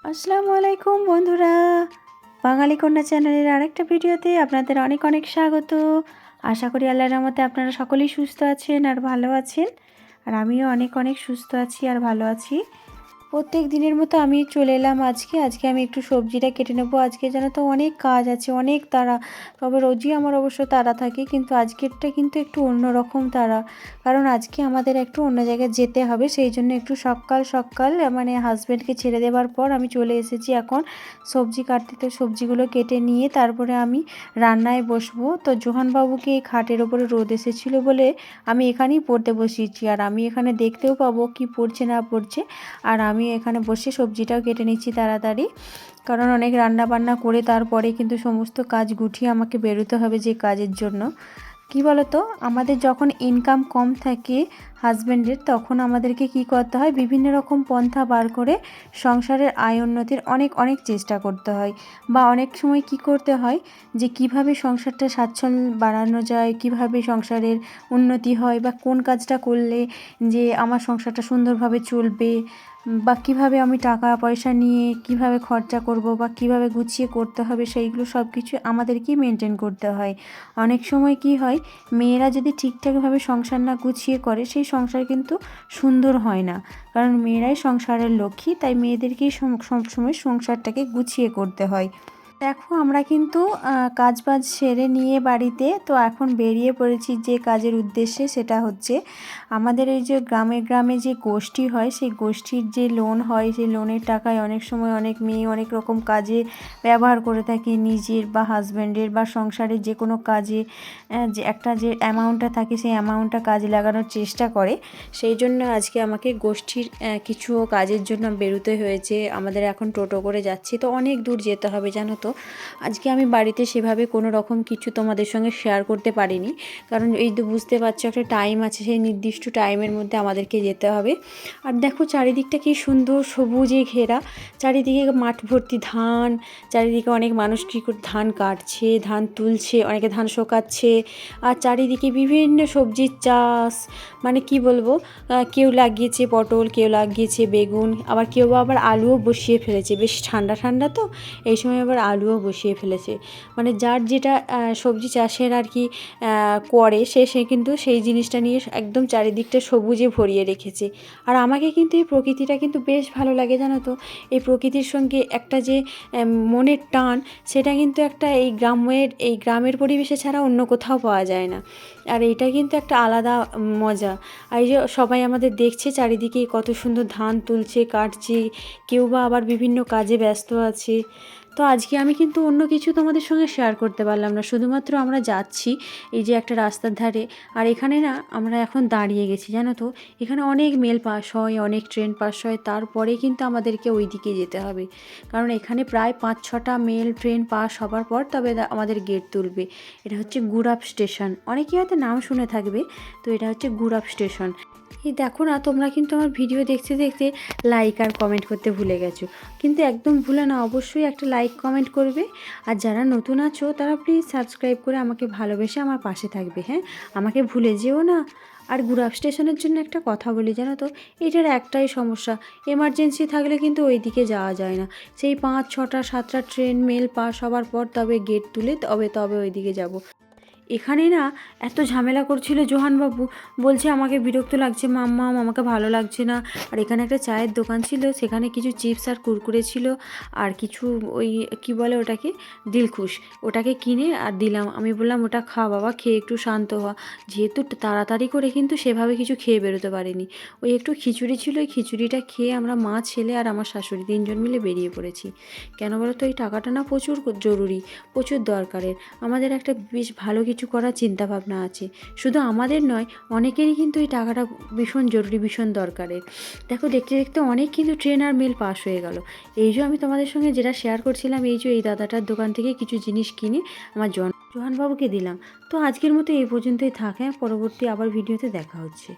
আসসালামু আলাইকুম বন্ধুরা, বাঙালি কন্যা চ্যানেলের আরেকটা ভিডিওতে আপনাদের অনেক অনেক স্বাগত। আশা করি আল্লাহর রহমতে আপনারা সকলেই সুস্থ আছেন আর ভালো আছেন। আর আমিও অনেক অনেক সুস্থ আছি আর ভালো আছি। প্রত্যেক দিনের মতো আমি চলে এলাম আজকে আমি একটু সবজিটা কেটে নেবো। আজকে জানো তো অনেক কাজ আছে, অনেক তাড়া। তবে রোজই আমার অবশ্য তাড়া থাকে, কিন্তু আজকেরটা কিন্তু একটু অন্যরকম তাড়া। কারণ আজকে আমাদের একটু অন্য জায়গায় যেতে হবে, সেই জন্য একটু সকাল সকাল মানে হাজব্যান্ডকে ছেড়ে দেওয়ার পর আমি চলে এসেছি এখন সবজি কাটতে। তো সবজিগুলো কেটে নিয়ে তারপরে আমি রান্নায় বসবো। তো জোহানবাবুকে এই খাটের ওপরে রোদ এসেছিলো বলে আমি এখানেই পড়তে বসিয়েছি, আর আমি এখানে দেখতেও পাবো কি পড়ছে না পড়ছে। আর আমি এখানে বসে সবজিটাও কেটে নিচ্ছি তাড়াতাড়ি, কারণ অনেক রান্না বান্না করে তারপরে কিন্তু সমস্ত কাজ গুছিয়ে আমাকে বেরোতে হবে যে কাজের জন্য। কি বলো তো, আমাদের যখন ইনকাম কম থাকে হাজব্যান্ডের, তখন আমাদেরকে কি করতে হয়, বিভিন্ন রকম পন্থা বার করে সংসারের আয় উন্নতির অনেক অনেক চেষ্টা করতে হয়। বা অনেক সময় কি করতে হয় যে কিভাবে সংসারটা স্বাচ্ছন্দ্য বাড়ানো যায়, কিভাবে সংসারের উন্নতি হয়, বা কোন কাজটা করলে যে আমার সংসারটা সুন্দরভাবে চলবে, বা কিভাবে আমি টাকা পয়সা নিয়ে কিভাবে খরচা করব বা কিভাবে গুছিয়ে করতে হবে, সেইগুলো সব কিছু আমাদেরকেই মেনটেন করতে হয়। অনেক সময় কি হয়, মেয়েরা যদি ঠিকঠাকভাবে সংসার না গুছিয়ে করে, সেই সংসার কিন্তু সুন্দর হয় না। কারণ মেয়েরাই সংসারের লক্ষ্মী, তাই মেয়েদেরকেই সবসময় সংসারটাকে গুছিয়ে করতে হয়। দেখো, আমরা কিন্তু কাজবাজ সেরে নিয়ে বাড়িতে তো এখন বেরিয়ে পড়েছি যে কাজের উদ্দেশ্যে, সেটা হচ্ছে আমাদের এই যে গ্রামে গ্রামে যে গোষ্ঠী হয়, সেই গোষ্ঠীর যে লোন হয়, সেই লোনের টাকায় অনেক সময় অনেক মেয়ে অনেক রকম কাজে ব্যবহার করে থাকে, নিজের বা হাজব্যান্ডের বা সংসারের যে কোনো কাজে যে একটা যে অ্যামাউন্টটা থাকে সেই অ্যামাউন্টটা কাজে লাগানোর চেষ্টা করে। সেই জন্য আজকে আমাকে গোষ্ঠীর কিছু কাজের জন্য বেরোতে হয়েছে। আমাদের এখন টোটো করে যাচ্ছি, তো অনেক দূর যেতে হবে জানো তো। আজকে আমি বাড়িতে সেভাবে কোনো রকম কিছু তোমাদের সঙ্গে শেয়ার করতে পারিনি, কারণ এই তো বুঝতে পারছো একটা টাইম আছে, সেই নির্দিষ্ট টাইমের মধ্যে আমাদেরকে যেতে হবে। আর দেখো চারিদিকটা কি সুন্দর সবুজে ঘেরা, চারিদিকে মাঠ ভর্তি ধান, চারিদিকে অনেক মানুষ কী করে ধান কাটছে, ধান তুলছে, অনেকে ধান শোকাচ্ছে। আর চারিদিকে বিভিন্ন সবজির চাষ, মানে কি বলবো, কেউ লাগিয়েছে পটল, কেউ লাগিয়েছে বেগুন, আবার কেউ আবার আলুও বসিয়ে ফেলেছে। বেশ ঠান্ডা ঠান্ডা তো, এই সময় আবার আলুও বসিয়ে ফেলেছে। মানে যার যেটা সবজি চাষের আর কি করে, সে কিন্তু সেই জিনিসটা নিয়ে একদম চারিদিকটা সবুজে ভরিয়ে রেখেছে। আর আমাকে কিন্তু এই প্রকৃতিটা কিন্তু বেশ ভালো লাগে জানো তো। এই প্রকৃতির সঙ্গে একটা যে মনের টান, সেটা কিন্তু একটা এই গ্রামের পরিবেশে ছাড়া অন্য কোথাও পাওয়া যায় না। আর এইটা কিন্তু একটা আলাদা মজা। আর এই যে সবাই আমাদের দেখছে চারিদিকে কত সুন্দর ধান তুলছে, কাটছে, কেউ বা আবার বিভিন্ন কাজে ব্যস্ত আছে। তো আজকে আমি কিন্তু অন্য কিছু তোমাদের সঙ্গে শেয়ার করতে পারলাম না, শুধুমাত্র আমরা যাচ্ছি এই যে একটা রাস্তার ধারে। আর এখানে না আমরা এখন দাঁড়িয়ে গেছি জানো তো। এখানে অনেক মেল পাস হয়, অনেক ট্রেন পাস হয়, তারপরে কিন্তু আমাদেরকে ওই দিকে যেতে হবে। কারণ এখানে প্রায় 5-6টা মেল ট্রেন পাস হবার পর তবে আমাদের গেট তুলবে। এটা হচ্ছে গুড়াপ স্টেশন, অনেকেই হয়তো নাম শুনে থাকবে। তো এটা হচ্ছে গুড়াপ স্টেশন। এই দেখো না, তোমরা কিন্তু আমার ভিডিও দেখতে দেখতে লাইক আর কমেন্ট করতে ভুলে গেছো, কিন্তু একদম ভুলে না, অবশ্যই একটা লাইক কমেন্ট করবে। আর যারা নতুন আছো তারা প্লিজ সাবস্ক্রাইব করে আমাকে ভালোবেসে আমার পাশে থাকবে, হ্যাঁ, আমাকে ভুলে যেও না। আর গুড়াপ স্টেশনের জন্য একটা কথা বলি জানো তো, এটার একটাই সমস্যা, এমার্জেন্সি থাকলে কিন্তু ওই দিকে যাওয়া যায় না। সেই 5-6-7টা ট্রেন মেল পাস হওয়ার পর তবে গেট তুলে তবে ওই দিকে যাব। এখানে না এত ঝামেলা করছিল জোহানবাবু, বলছে আমাকে বিরক্ত লাগছে মাম্মাম, আমাকে ভালো লাগছে না। আর এখানে একটা চায়ের দোকান ছিল, সেখানে কিছু চিপস আর কুরকুরে ছিল, আর কিছু ওই কি বলে ওটাকে, দিলখুশ, ওটাকে কিনে আর দিলাম। আমি বললাম ওটা খা বাবা, খেয়ে একটু শান্ত হওয়া। যেহেতু তাড়াতাড়ি করে কিন্তু সেভাবে কিছু খেয়ে বেরোতে পারিনি, ওই একটু খিচুড়ি ছিল, ওই খিচুড়িটা খেয়ে আমরা মা, ছেলে আর আমার শাশুড়ি 3জন মিলে বেরিয়ে পড়েছি। কেন বলো তো, এই টাকাটা না প্রচুর জরুরি, প্রচুর দরকারের। আমাদের একটা বেশ ভালো কিছু করার চিন্তাভাবনা আছে, শুধু আমাদের নয়, অনেকেরই কিন্তু এই টাকাটা ভীষণ জরুরি, ভীষণ দরকারের। দেখো দেখতে দেখতে অনেক কিন্তু ট্রেন আর মেল পাস হয়ে গেল। এই যে আমি তোমাদের সঙ্গে যেটা শেয়ার করছিলাম, এই যে এই দাদাটার দোকান থেকে কিছু জিনিস কিনে আমার জোহানবাবুকে দিলাম। তো আজকের মতো এই পর্যন্তই থাক, হ্যাঁ, পরবর্তী আবার ভিডিওতে দেখা হচ্ছে।